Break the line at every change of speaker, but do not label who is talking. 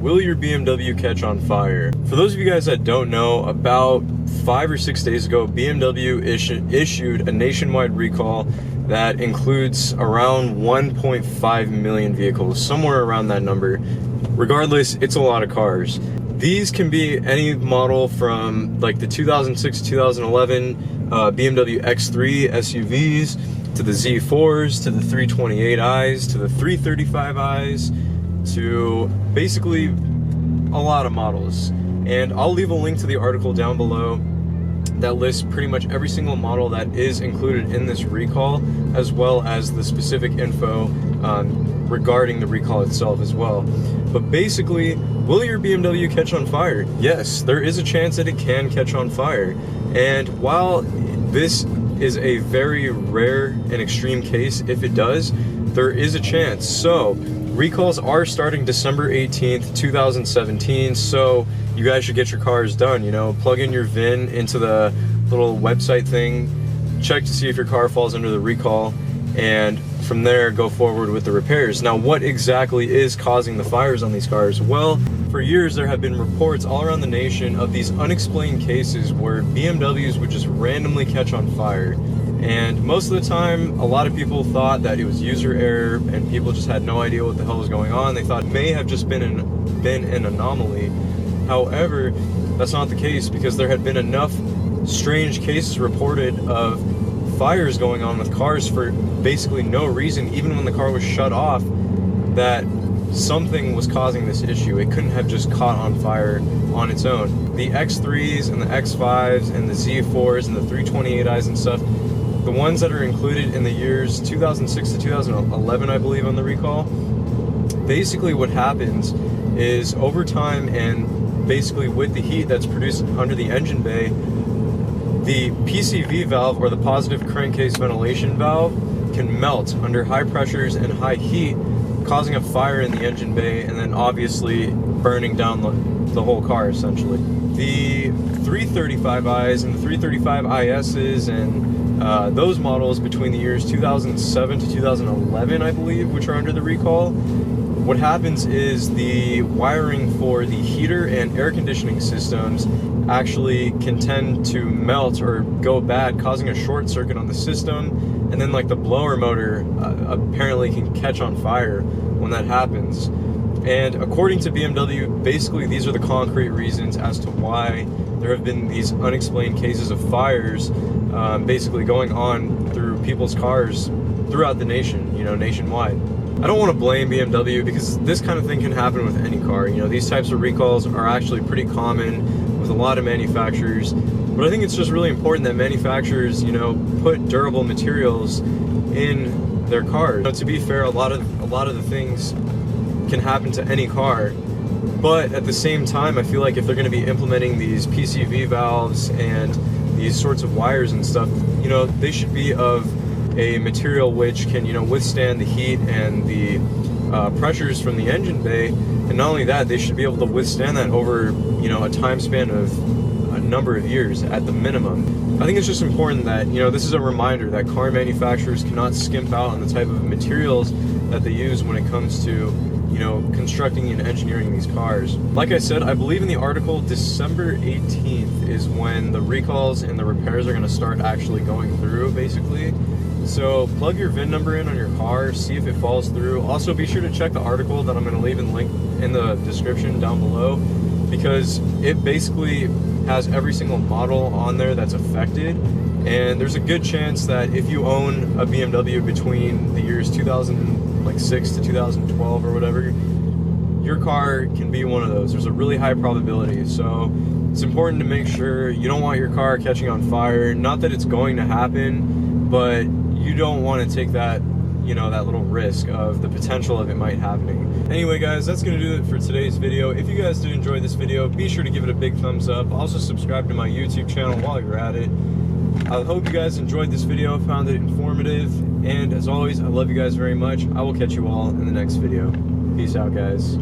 will your BMW catch on fire? For those of you guys that don't know, about 5 or 6 days ago, BMW issued a nationwide recall that includes around 1.5 million vehicles, somewhere around that number. Regardless, it's a lot of cars. These can be any model from like the 2006 to 2011 BMW X3 SUVs, to the Z4s, to the 328i's, to the 335i's, to basically a lot of models. And I'll leave a link to the article down below that lists pretty much every single model that is included in this recall, as well as the specific info regarding the recall itself as well. But basically, will your BMW catch on fire? Yes, there is a chance that it can catch on fire. And while this is a very rare and extreme case, if it does, there is a chance. So recalls are starting December 18th, 2017, so you guys should get your cars done. You know, plug in your VIN into the little website thing, check to see if your car falls under the recall, and from there go forward with the repairs. Now, what exactly is causing the fires on these cars? Well, for years there have been reports all around the nation of these unexplained cases where BMWs would just randomly catch on fire. And most of the time, a lot of people thought that it was user error and people just had no idea what the hell was going on. They thought it may have just been an anomaly. However, that's not the case, because there had been enough strange cases reported of fires going on with cars for basically no reason, even when the car was shut off, that something was causing this issue. It couldn't have just caught on fire on its own. The X3s and the X5s and the Z4s and the 328i's and stuff, the ones that are included in the years 2006 to 2011, I believe, on the recall, basically what happens is over time and basically with the heat that's produced under the engine bay, the PCV valve, or the positive crankcase ventilation valve, can melt under high pressures and high heat, causing a fire in the engine bay and then obviously burning down the whole car essentially. The 335i's and the 335IS's and those models between the years 2007 to 2011, I believe, which are under the recall, what happens is the wiring for the heater and air conditioning systems actually can tend to melt or go bad, causing a short circuit on the system, and then like the blower motor apparently can catch on fire when that happens. And according to BMW, basically these are the concrete reasons as to why there have been these unexplained cases of fires basically going on through people's cars throughout the nation, you know, nationwide. I don't want to blame BMW, because this kind of thing can happen with any car. You know, these types of recalls are actually pretty common with a lot of manufacturers, but I think it's just really important that manufacturers, you know, put durable materials in their cars. You know, to be fair, a lot of the things can happen to any car, but at the same time, I feel like if they're going to be implementing these PCV valves and these sorts of wires and stuff, you know, they should be of a material which can, you know, withstand the heat and the pressures from the engine bay. And not only that, they should be able to withstand that over, you know, a time span of a number of years at the minimum. I think it's just important that, you know, this is a reminder that car manufacturers cannot skimp out on the type of materials that they use when it comes to, you know, constructing and engineering these cars. Like I said, I believe in the article, December 18th is when the recalls and the repairs are going to start actually going through, basically. So plug your VIN number in on your car, see if it falls through. Also, be sure to check the article that I'm going to leave in the link in the description down below, because it basically has every single model on there that's affected. And there's a good chance that if you own a BMW between the years 2006 to 2012 or whatever, your car can be one of those. There's a really high probability. So it's important to make sure you don't want your car catching on fire. Not that it's going to happen, but you don't want to take that, you know, that little risk of the potential of it might happening. Anyway guys, that's going to do it for today's video. If you guys did enjoy this video, be sure to give it a big thumbs up. Also subscribe to my YouTube channel while you're at it. I hope you guys enjoyed this video, found it informative, and as always, I love you guys very much. I will catch you all in the next video. Peace out, guys.